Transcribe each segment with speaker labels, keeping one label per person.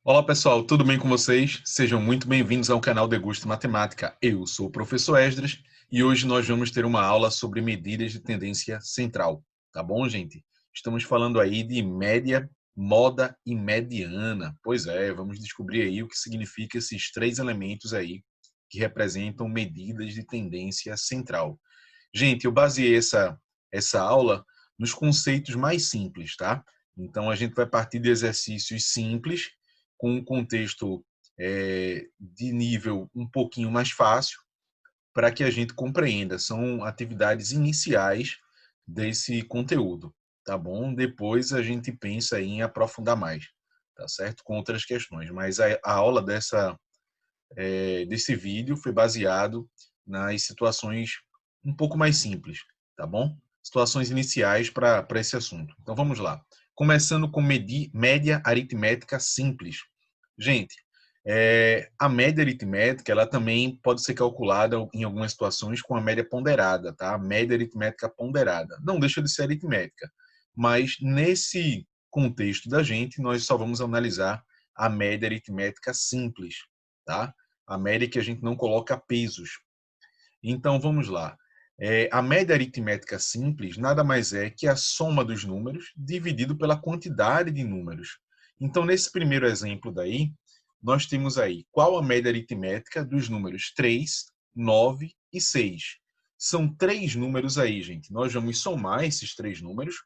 Speaker 1: Olá pessoal, tudo bem com vocês? Sejam muito bem-vindos ao canal Degusto Matemática. Eu sou o professor Esdras e hoje nós vamos ter uma aula sobre medidas de tendência central, tá bom, gente? Estamos falando aí de média, moda e mediana. Pois é, vamos descobrir aí o que significa esses três elementos aí que representam medidas de tendência central. Gente, eu baseei essa aula nos conceitos mais simples, tá? Então a gente vai partir de exercícios simples com um contexto de nível um pouquinho mais fácil para que a gente compreenda. São atividades iniciais desse conteúdo, tá bom? Depois a gente pensa em aprofundar mais, tá certo? Com outras questões. Mas a aula desse vídeo foi baseado nas situações um pouco mais simples, tá bom? Situações iniciais para esse assunto. Então vamos lá. Começando com média aritmética simples. Gente, a média aritmética ela também pode ser calculada em algumas situações com a média ponderada, tá? A média aritmética ponderada. Não deixa de ser aritmética, mas nesse contexto da gente, nós só vamos analisar a média aritmética simples, tá? A média que a gente não coloca pesos. Então vamos lá. A média aritmética simples nada mais é que a soma dos números dividido pela quantidade de números. Então, nesse primeiro exemplo daí, nós temos aí qual a média aritmética dos números 3, 9 e 6. São três números aí, gente. Nós vamos somar esses três números.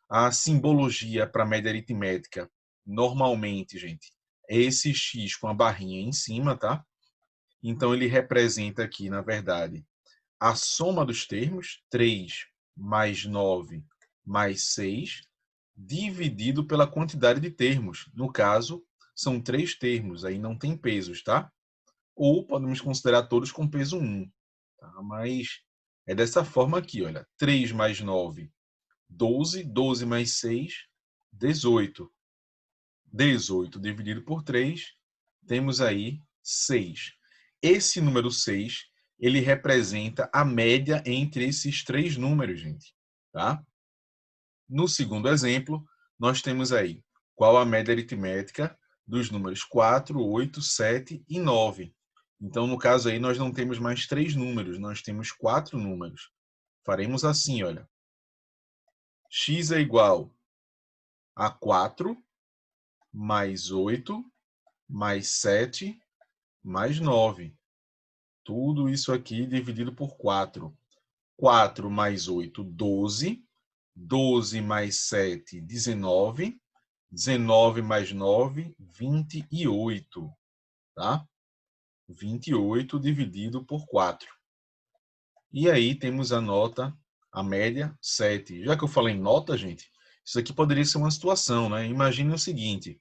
Speaker 1: A simbologia para a média aritmética, normalmente, gente, é esse X com a barrinha em cima, tá? Então, ele representa aqui, na verdade, a soma dos termos, 3 mais 9 mais 6, dividido pela quantidade de termos. No caso, são três termos, aí não tem pesos, tá? Ou podemos considerar todos com peso 1. Tá? Mas é dessa forma aqui, olha. 3 mais 9, 12. 12 mais 6, 18. 18 dividido por 3, temos aí 6. Esse número 6, ele representa a média entre esses três números, gente. Tá? No segundo exemplo, nós temos aí qual a média aritmética dos números 4, 8, 7 e 9. Então, no caso aí, nós não temos mais três números, nós temos quatro números. Faremos assim, olha. X é igual a 4 mais 8 mais 7 mais 9. Tudo isso aqui dividido por 4. 4 mais 8, 12. 12 mais 7, 19. 19 mais 9, 28. Tá? 28 dividido por 4. E aí temos a nota, a média, 7. Já que eu falei em nota, gente, isso aqui poderia ser uma situação, né? Imagine o seguinte,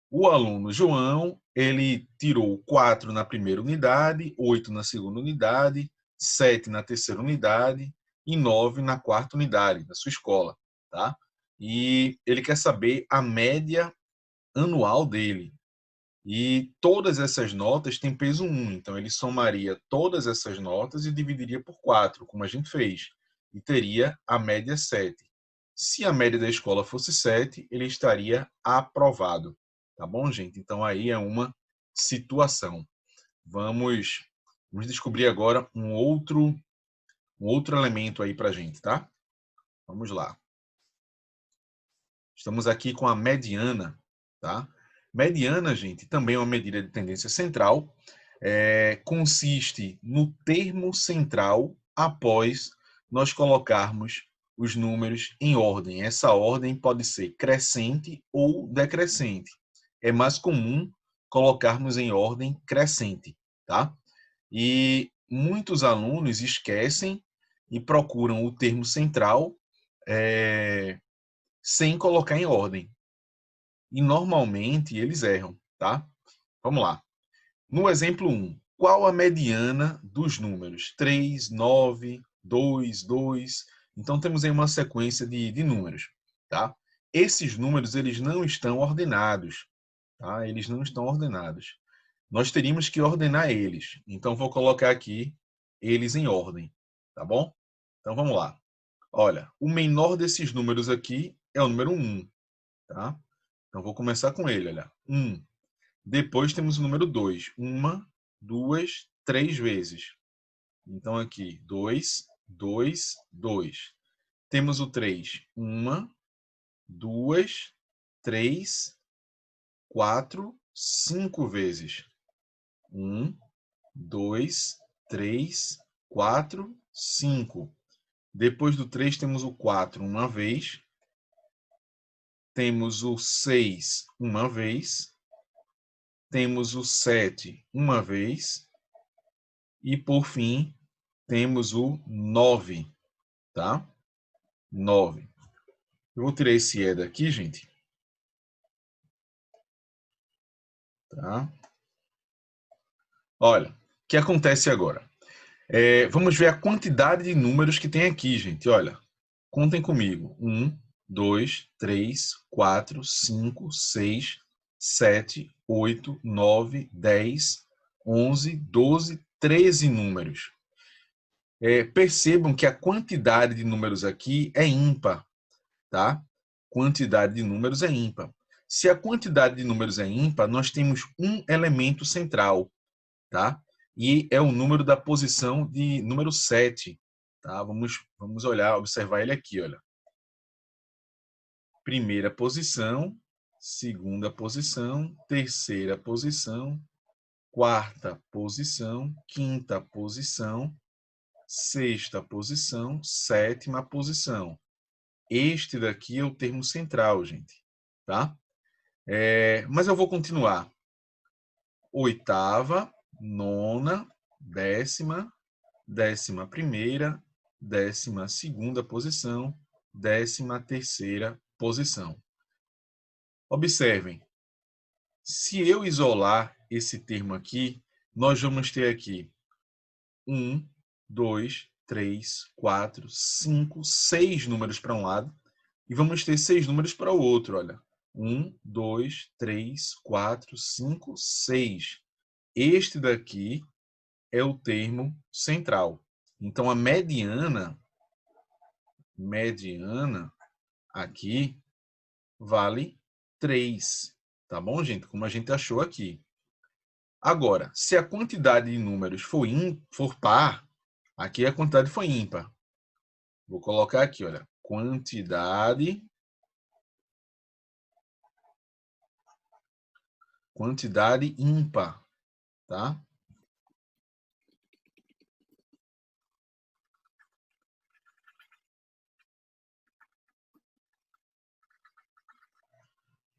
Speaker 1: o aluno João, ele tirou 4 na primeira unidade, 8 na segunda unidade, 7 na terceira unidade e 9 na quarta unidade da sua escola, tá? E ele quer saber a média anual dele. E todas essas notas têm peso 1, então ele somaria todas essas notas e dividiria por 4, como a gente fez, e teria a média 7. Se a média da escola fosse 7, ele estaria aprovado. Tá bom, gente? Então aí é uma situação. Vamos descobrir agora um outro elemento aí para a gente, tá? Vamos lá. Estamos aqui com a mediana, tá? Mediana, gente, também é uma medida de tendência central. Consiste no termo central após nós colocarmos os números em ordem. Essa ordem pode ser crescente ou decrescente. É mais comum colocarmos em ordem crescente, tá? E muitos alunos esquecem e procuram o termo central sem colocar em ordem. E normalmente eles erram, tá? Vamos lá. No exemplo 1, qual a mediana dos números? 3, 9, 2, 2. Então temos aí uma sequência de números, tá? Esses números eles não estão ordenados, tá? Eles não estão ordenados. Nós teríamos que ordenar eles. Então vou colocar aqui eles em ordem, tá bom? Então vamos lá. Olha, o menor desses números aqui é o número 1, tá? Então, vou começar com ele, olha. 1. Depois temos o número 2. 1, 2, 3 vezes. Então, aqui, 2, 2, 2. Temos o 3. 1, 2, 3, 4, 5 vezes. 1, 2, 3, 4, 5. Depois do 3 temos o 4 uma vez. Temos o 6 uma vez. Temos o 7 uma vez. E, por fim, temos o 9, tá? 9. Eu vou tirar esse E daqui, gente. Tá? Olha, o que acontece agora? Vamos ver a quantidade de números que tem aqui, gente. Olha, contem comigo. 1, 2, 3, 4, 5, 6, 7, 8, 9, 10, 11, 12, 13 números. Percebam que a quantidade de números aqui é ímpar, tá? Quantidade de números é ímpar. Se a quantidade de números é ímpar, nós temos um elemento central, tá? E é o número da posição de número 7, tá? Vamos olhar, observar ele aqui, olha. Primeira posição, segunda posição, terceira posição, quarta posição, quinta posição, sexta posição, sétima posição. Este daqui é o termo central, gente, tá? Mas eu vou continuar. Oitava, nona, décima, 11ª, 12ª posição, 13ª posição. Observem, se eu isolar esse termo aqui, nós vamos ter aqui 1, 2, 3, 4, 5, 6 números para um lado e vamos ter 6 números para o outro, olha. 1, 2, 3, 4, 5, 6. Este daqui é o termo central. Então, a mediana aqui vale 3. Tá bom, gente? Como a gente achou aqui. Agora, se a quantidade de números for par, aqui a quantidade foi ímpar. Vou colocar aqui, olha. Quantidade ímpar, tá?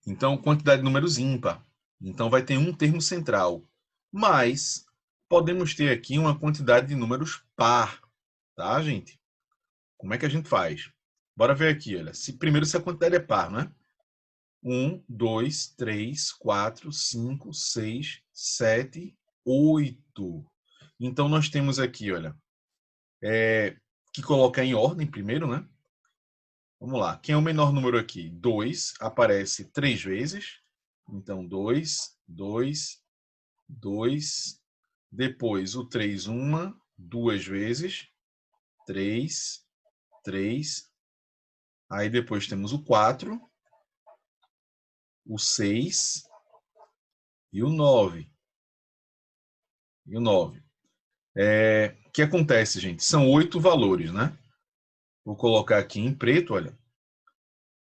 Speaker 1: Então, quantidade de números ímpar. Então, vai ter um termo central. Mas, podemos ter aqui uma quantidade de números par, tá, gente? Como é que a gente faz? Bora ver aqui, olha. Primeiro, se a quantidade é par, né? 1, 2, 3, 4, 5, 6, 7, 8. Então, nós temos aqui, olha, que colocar em ordem primeiro, né? Vamos lá. Quem é o menor número aqui? 2 aparece 3 vezes. Então, 2, 2, 2. Depois, o 3, 2 vezes. 3, 3. Aí, depois temos o 4, o 6 e o 9. E o 9. O que acontece, gente? São 8 valores, né? Vou colocar aqui em preto, olha.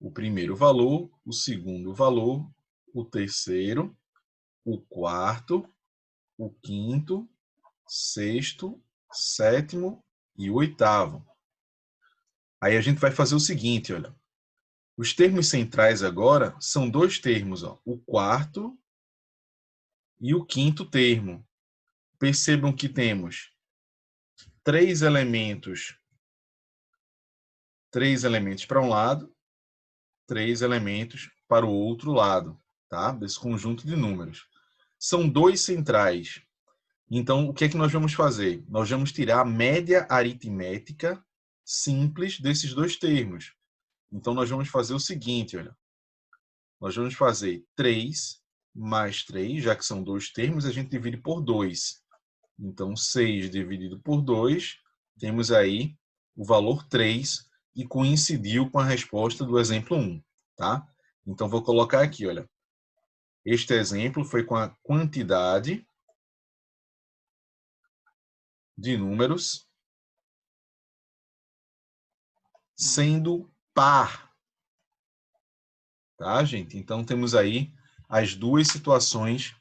Speaker 1: O primeiro valor, o segundo valor, o terceiro, o quarto, o quinto, sexto, sétimo e o oitavo. Aí a gente vai fazer o seguinte, olha. Os termos centrais agora são dois termos, ó, o quarto e o quinto termo. Percebam que temos três elementos para um lado, 3 elementos para o outro lado, tá? Desse conjunto de números. São dois centrais. Então, o que é que nós vamos fazer? Nós vamos tirar a média aritmética simples desses dois termos. Então, nós vamos fazer o seguinte, olha. Nós vamos fazer 3 mais 3, já que são dois termos, a gente divide por 2. Então, 6 dividido por 2, temos aí o valor 3 e coincidiu com a resposta do exemplo 1, tá? Então, vou colocar aqui, olha. Este exemplo foi com a quantidade de números sendo par. Tá, gente? Então, temos aí as duas situações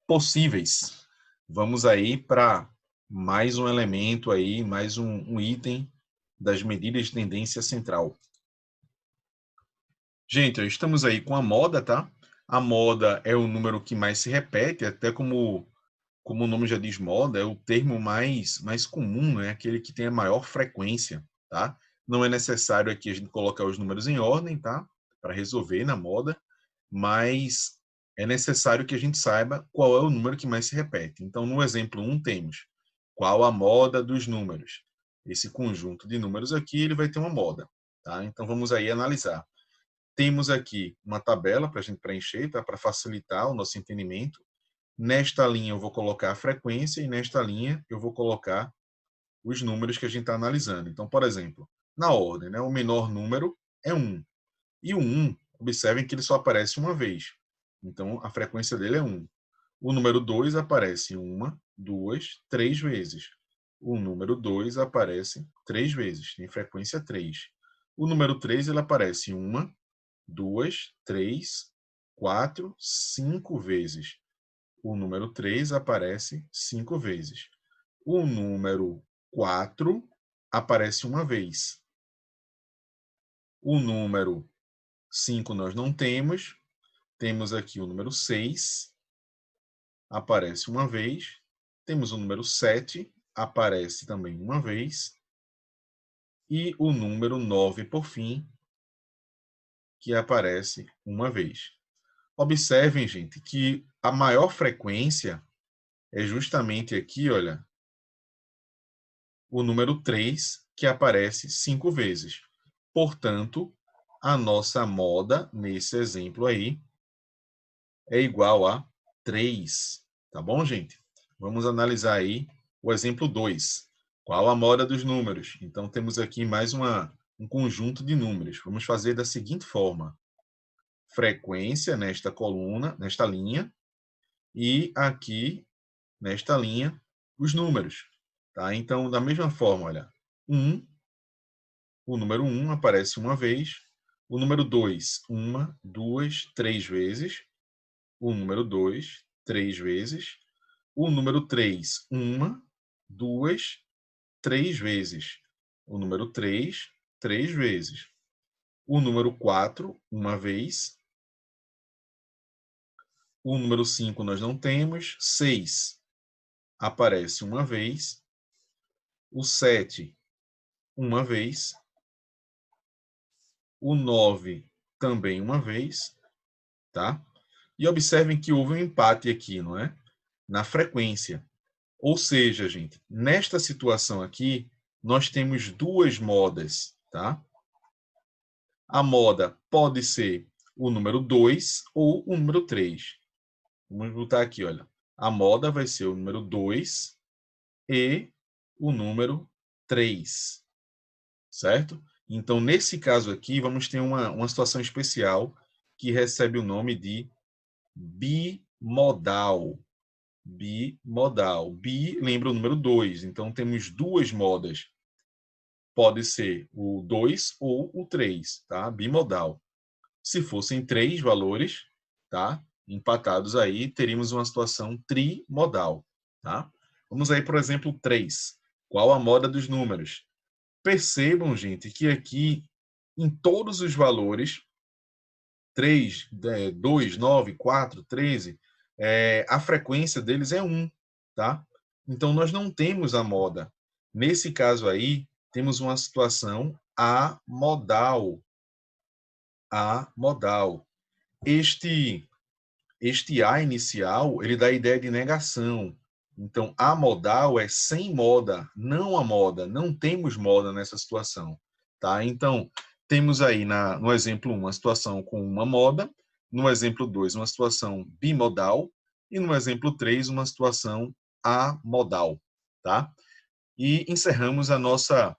Speaker 1: possíveis. Vamos aí para mais um elemento aí, mais um item das medidas de tendência central. Gente, estamos aí com a moda, tá? A moda é o número que mais se repete, até como o nome já diz moda, é o termo mais comum, né? Aquele que tem a maior frequência, tá? Não é necessário aqui a gente colocar os números em ordem, tá? Para resolver na moda, mas é necessário que a gente saiba qual é o número que mais se repete. Então, no exemplo 1, temos qual a moda dos números. Esse conjunto de números aqui, ele vai ter uma moda, tá? Então, vamos aí analisar. Temos aqui uma tabela para a gente preencher, tá? Para facilitar o nosso entendimento. Nesta linha eu vou colocar a frequência e nesta linha eu vou colocar os números que a gente está analisando. Então, por exemplo, na ordem, né? O menor número é 1. E o 1, observem que ele só aparece uma vez. Então, a frequência dele é 1. O número 2 aparece 1, 2, 3 vezes. O número 2 aparece 3 vezes, tem frequência 3. O número 3 ele aparece 1, 2, 3, 4, 5 vezes. O número 3 aparece 5 vezes. O número 4 aparece uma vez. O número 5 nós não temos. Temos aqui o número 6, aparece uma vez. Temos o número 7, aparece também uma vez. E o número 9, por fim, que aparece uma vez. Observem, gente, que a maior frequência é justamente aqui, olha, o número 3, que aparece 5 vezes. Portanto, a nossa moda, nesse exemplo aí, é igual a 3. Tá bom, gente? Vamos analisar aí o exemplo 2. Qual a moda dos números? Então, temos aqui mais um conjunto de números. Vamos fazer da seguinte forma. Frequência nesta coluna, nesta linha, e aqui, nesta linha, os números. Tá? Então, da mesma forma, olha, 1, o número 1 aparece uma vez, o número 2, 1, 2, 3 vezes, o número 2, 3 vezes, o número 3, 1, 2, 3 vezes, o número 3, 3 vezes, o número 4, uma vez, o número 5 nós não temos, 6 aparece uma vez, o 7, uma vez, o 9 também uma vez, tá? E observem que houve um empate aqui, não é? Na frequência. Ou seja, gente, nesta situação aqui, nós temos duas modas, tá? A moda pode ser o número 2 ou o número 3. Vamos botar aqui, olha. A moda vai ser o número 2 e o número 3, certo? Então, nesse caso aqui, vamos ter uma situação especial que recebe o nome de bimodal. Bimodal. Bi lembra o número 2, então temos duas modas. Pode ser o 2 ou o 3, tá? Bimodal. Se fossem 3 valores, tá? Empatados aí, teríamos uma situação trimodal, tá? Vamos aí, por exemplo, 3. Qual a moda dos números? Percebam, gente, que aqui, em todos os valores, 3, 2, 9, 4, 13, a frequência deles é 1, tá? Então, nós não temos a moda. Nesse caso aí, temos uma situação amodal. Amodal. Este A inicial, ele dá a ideia de negação. Então, amodal é sem moda, não a moda. Não temos moda nessa situação, tá? Então, temos aí no exemplo 1 uma situação com uma moda, no exemplo 2 uma situação bimodal e no exemplo 3 uma situação amodal, tá? E encerramos a nossa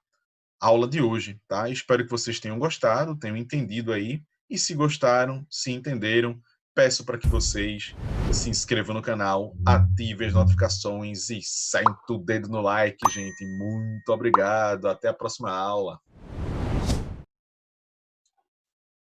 Speaker 1: aula de hoje, tá? Espero que vocês tenham gostado, tenham entendido aí E se gostaram, se entenderam, peço para que vocês se inscrevam no canal, ativem as notificações e sentem o dedo no like, gente. Muito obrigado. Até a próxima aula.